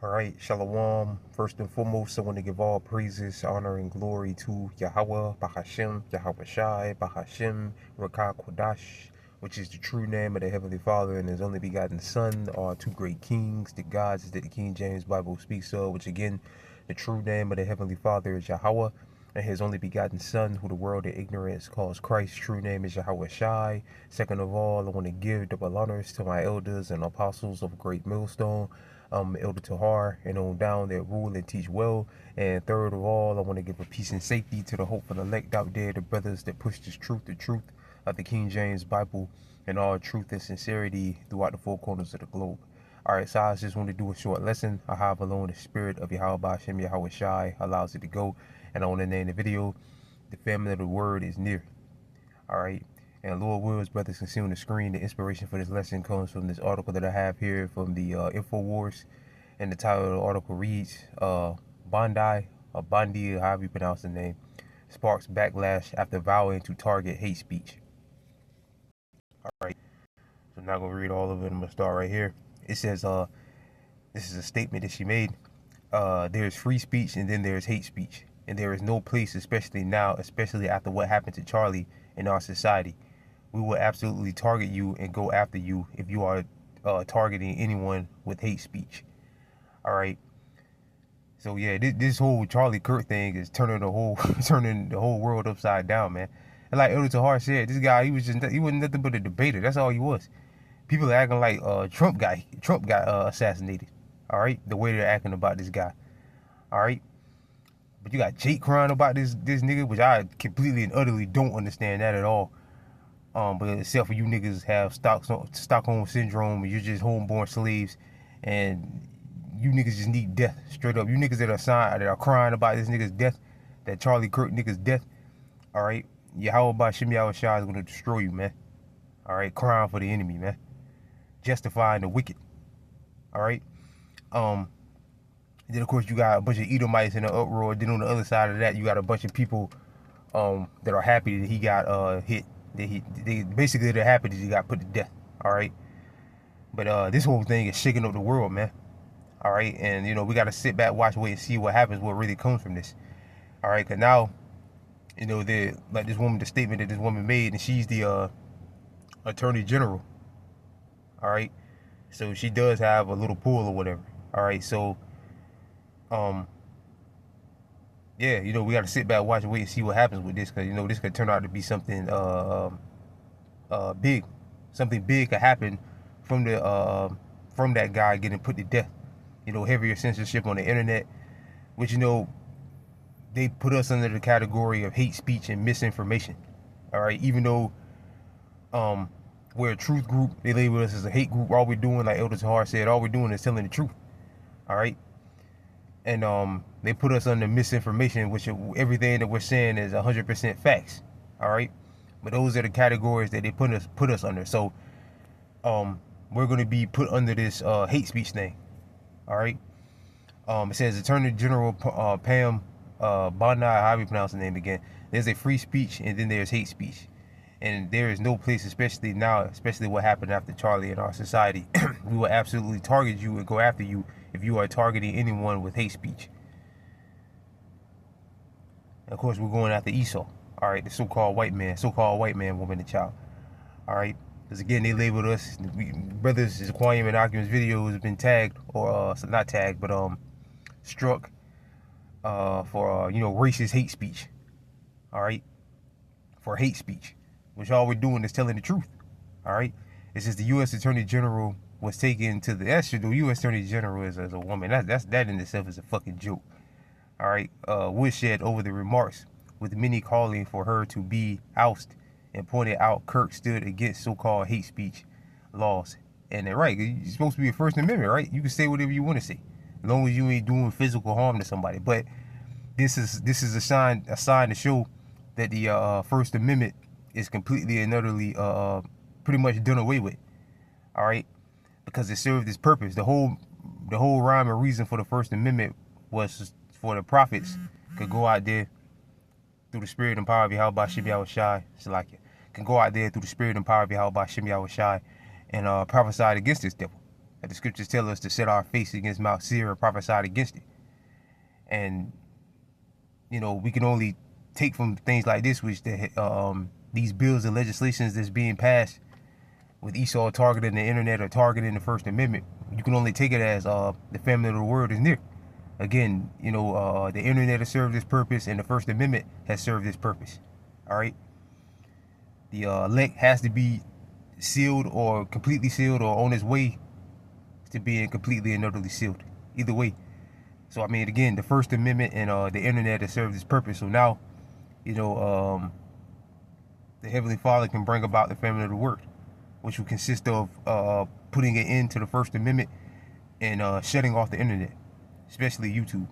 All right, Shalom. First and foremost, I want to give all praises, honor, and glory to Yahweh, Bahashem, Yahweh Shai, Bahashem, Rakah Kodash, which is the true name of the Heavenly Father and His only begotten Son, are two great kings, the gods that the King James Bible speaks of, which again, the true name of the Heavenly Father is Yahweh, and His only begotten Son, who the world in ignorance calls Christ. True name is Yahweh Shai. Second of all, I want to give double honors to my elders and apostles of Great Millstone, Elder Tahar, and on down that rule and teach well. And third of all, I want to give a peace and safety to the hopeful elect out there, the brothers that push this truth, the truth of the King James Bible, and all truth and sincerity throughout the four corners of the globe. All right, so I just want to do a short lesson. I have alone the spirit of Yahweh Hashem Yahweh Shai allows it to go, and I want to name the video, "The Famine of the Word is Near." All right. And Lord wills, brothers can see on the screen, the inspiration for this lesson comes from this article that I have here from the InfoWars. And the title of the article reads, Bondi, or Bondi, however you pronounce the name, sparks backlash after vowing to target hate speech. All right. So I'm not going to read all of it. I'm going to start right here. It says, this is a statement that she made. There's free speech and then there's hate speech. And there is no place, especially now, especially after what happened to Charlie in our society. We will absolutely target you and go after you if you are targeting anyone with hate speech. All right. So yeah, this whole Charlie Kirk thing is turning the whole world upside down, man. And like Elder Tahar said, this guy he wasn't nothing but a debater. That's all he was. People are acting like Trump got assassinated. All right, the way they're acting about this guy. All right. But you got Jake crying about this nigga, which I completely and utterly don't understand that at all. But except for you niggas have Stockholm syndrome, and you're just homeborn slaves, and you niggas just need death, straight up. You niggas that are crying about this nigga's death, that Charlie Kirk nigga's death, all right? Yahweh Bashem Yahweh Shai is gonna destroy you, man. All right, crying for the enemy, man, justifying the wicked, all right? Then of course you got a bunch of Edomites in the uproar. Then on the other side of that, you got a bunch of people that are happy that he got hit. Basically they're happy that he got put to death. All right, but this whole thing is shaking up the world, man. All right, and you know we got to sit back, watch, wait, and see what happens, what really comes from this. All right, because now, you know, like this woman, the statement that this woman made, and she's the attorney general. All right, so she does have a little pull or whatever. All right, so yeah, you know, we got to sit back, watch, wait, and see what happens with this, because you know this could turn out to be something big. Something big could happen from that guy getting put to death. You know, heavier censorship on the internet, which, you know, they put us under the category of hate speech and misinformation. All right, even though we're a truth group, they label us as a hate group. All we're doing, like Elder Tahar said, all we're doing is telling the truth. All right. And they put us under misinformation, which everything that we're saying is 100% facts. All right, but those are the categories that they put us under. So we're going to be put under this hate speech thing. All right. It says Attorney General Pam Bondi, however you pronounce the name again. There's a free speech and then there's hate speech, and there is no place, especially now, especially what happened after Charlie in our society. We will absolutely target you and go after you if you are targeting anyone with hate speech. And of course, we're going after Esau. All right, the so-called white man, woman, and child. All right, because again, they labeled us, brothers. Zaquanium and Occupant's video has been tagged, or not tagged, but struck for you know, racist hate speech. All right, for hate speech, which all we're doing is telling the truth. All right, it says the U.S. Attorney General was taken to the U.S. Attorney General as a woman. That in itself is a fucking joke. All right, woodshed over the remarks, with many calling for her to be ousted, and pointed out Kirk stood against so-called hate speech laws. And they're right, you're supposed to be a First Amendment, right? You can say whatever you want to say, as long as you ain't doing physical harm to somebody. But this is a sign to show that the First Amendment is completely and utterly pretty much done away with. All right, because it served its purpose. The whole rhyme and reason for the First Amendment was for the prophets could go out there through the spirit and power of Yahweh Bashem Yahweh Shai, can go out there through the spirit and power of Yahweh Bashem Yahweh Shai and prophesy against this devil. that the scriptures tell us to set our face against Mount Seir and prophesy against it. And we can only take from things like this, which these bills and legislations that's being passed with Esau targeting the internet or targeting the First Amendment. You can only take it as the family of the word is near. Again, the internet has served this purpose, and the First Amendment has served this purpose. All right. The elect has to be sealed or completely sealed or on its way to being completely and utterly sealed. Either way. So, I mean, again, the First Amendment and the internet has served this purpose. So now, the Heavenly Father can bring about the family of the word, which will consist of putting an end to the First Amendment and shutting off the internet, especially YouTube.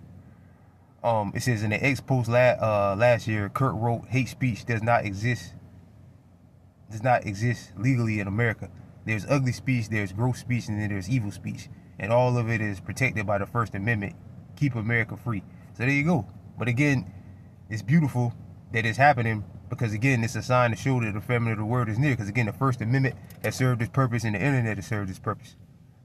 It says in the X post last year, Kurt wrote, "Hate speech does not exist legally in America. There's ugly speech, there's gross speech, and then there's evil speech, and all of it is protected by the First Amendment. Keep America free." So there you go. But again, it's beautiful that it's happening, because again, it's a sign to show that the family of the word is near. Because again, the First Amendment has served its purpose, and the internet has served its purpose.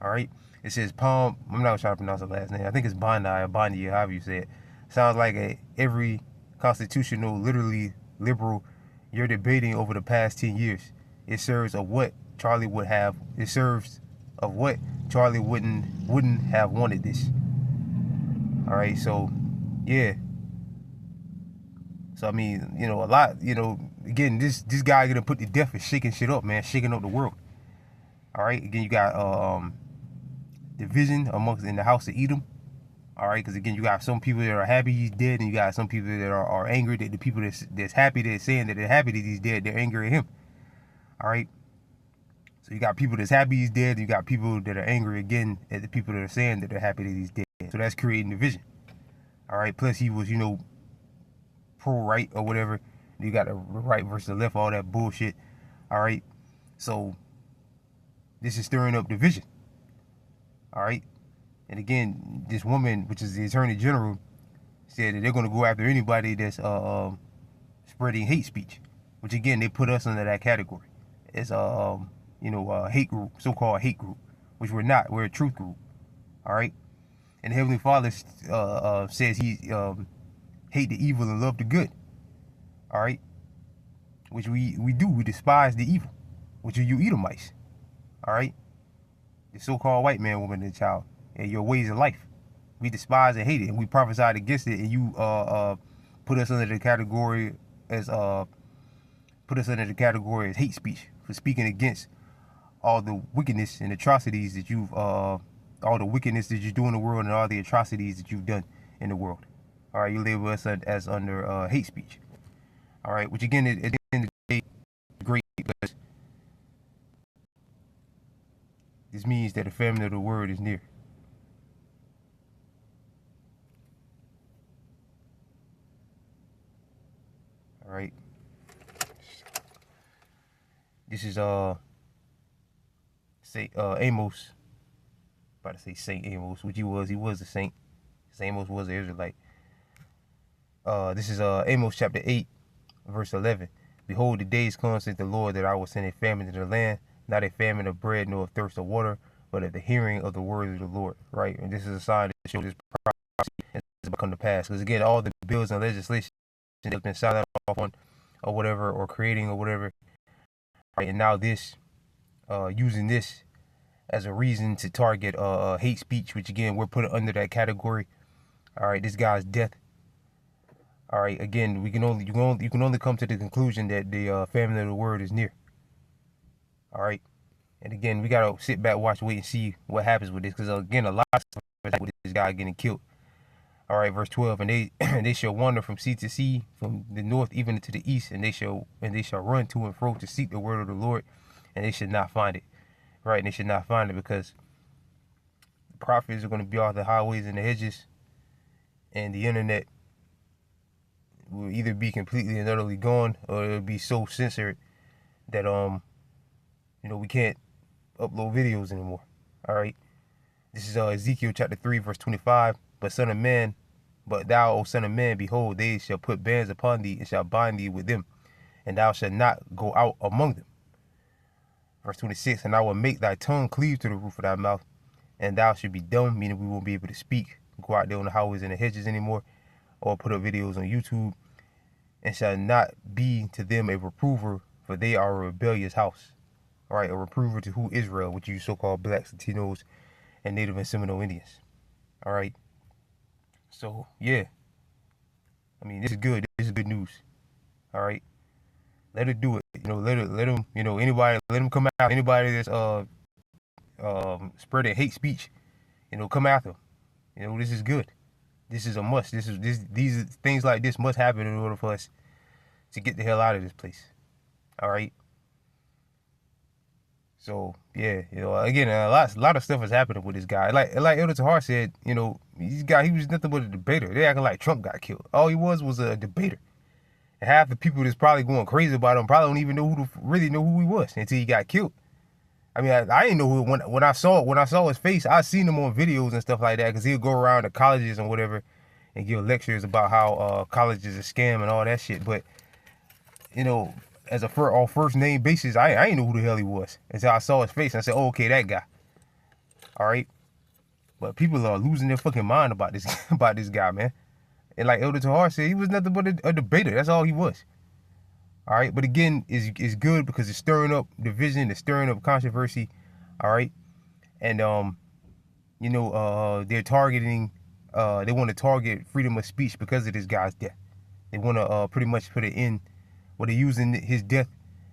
All right. It says Palm. I'm not trying to pronounce the last name. I think it's Bondi or Bondi, however you say it. Sounds like every constitutional, literally liberal you're debating over the past 10 years. It serves of what Charlie would have. It serves of what Charlie wouldn't have wanted this. All right. So, yeah. So I mean, a lot. Again, this guy gonna put to death for shaking shit up, man, shaking up the world. All right. Again, you got division amongst in the house of Edom. All right, because again, you got some people that are happy he's dead, and you got some people that are angry that the people that's happy, that's saying that they're happy that he's dead, they're angry at him. All right. So you got people that's happy he's dead, and you got people that are angry again at the people that are saying that they're happy that he's dead. So that's creating division. All right. Plus he was, pro-right or whatever. You got the right versus the left, all that bullshit. All right. So this is stirring up division. All right. And again, this woman, which is the Attorney General, said that they're going to go after anybody that's spreading hate speech, which again, they put us under that category. It's hate group, so-called hate group, which we're not. We're a truth group. All right. And the Heavenly Father says he hate the evil and love the good. All right. Which we do. We despise the evil, which are you Edomites. All right. The so-called white man, woman, and child, and your ways of life. We despise and hate it, and we prophesied against it, and you put us under the category as hate speech for speaking against all the wickedness and atrocities that all the wickedness that you do in the world, and all the atrocities that you've done in the world. All right, you label us as under hate speech. All right, which again, at the end of the day, is great, because this means that the family of the word is near. All right. This is Amos. About to say Saint Amos, which he was a saint. Amos was an Israelite. This is Amos chapter 8, verse 11. Behold, the days come, says the Lord, that I will send a famine to the land, not a famine of bread nor of thirst of water, but of the hearing of the words of the Lord. Right, and this is a sign to show this prophecy has come to pass. Because again, all the bills and legislation that have been signed off on, or whatever, or creating or whatever, right, and now this, using this as a reason to target hate speech, which again we're put under that category. All right, this guy's death. All right, again, you can only come to the conclusion that the family of the word is near. All right, and again, we gotta sit back, watch, wait, and see what happens with this, because again, a lot of stuff with this guy getting killed. All right, verse 12, and they shall wander from sea to sea, from the north even to the east, and they shall run to and fro to seek the word of the Lord, and they should not find it. Right, and they should not find it, because the prophets are going to be off the highways and the hedges, and the internet will either be completely and utterly gone, or it'll be so censored that we can't upload videos anymore. All right, this is Ezekiel chapter 3, verse 25. But thou, O son of man, behold, they shall put bands upon thee, and shall bind thee with them, and thou shalt not go out among them. Verse 26, and I will make thy tongue cleave to the roof of thy mouth, and thou should be dumb, meaning we won't be able to speak, go out there on the highways and the hedges anymore, or put up videos on YouTube, and shall not be to them a reprover, for they are a rebellious house. All right, a reprover to who? Israel, which you so-called blacks, Latinos, and Native and Seminole Indians. All right. So yeah, I mean, this is good. This is good news. All right, let it do it. Let them. Anybody, let them come out. Anybody that's spreading hate speech, come after them. This is good. This is a must. These things like this must happen in order for us to get the hell out of this place. All right. So yeah, again, a lot of stuff is happening with this guy. Like Elder Tahar said, he was nothing but a debater. They acting like Trump got killed. All he was a debater. And half the people that's probably going crazy about him probably don't even really know who he was until he got killed. I mean, I didn't know who when I saw his face. I seen him on videos and stuff like that because he'll go around to colleges and whatever and give lectures about how college is a scam and all that shit. But as on first name basis, I didn't know who the hell he was until I saw his face and I said, "Oh, okay, that guy." All right, but people are losing their fucking mind about this about this guy, man. And like Elder Tahar said, he was nothing but a debater. That's all he was. All right, but again, is good because it's stirring up division, it's stirring up controversy. All right, and they're targeting, they want to target freedom of speech because of this guy's death. They want to pretty much put it in, they're using his death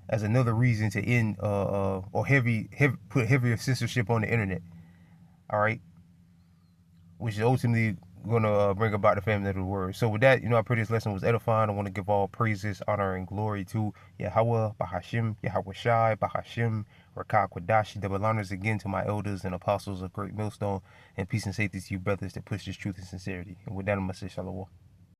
as another reason to end or put heavier censorship on the internet. All right, which is ultimately going to bring about the famine of the word. So with that, I pray this lesson was edifying. I want to give all praises, honor, and glory to Yahweh, Bahashim, Yahweh Shai, Bahashim, Rakah Kwadashi. Double honors again to my elders and apostles of Great Millstone, and peace and safety to you brothers that push this truth and sincerity. And with that, I'm going to say shalom.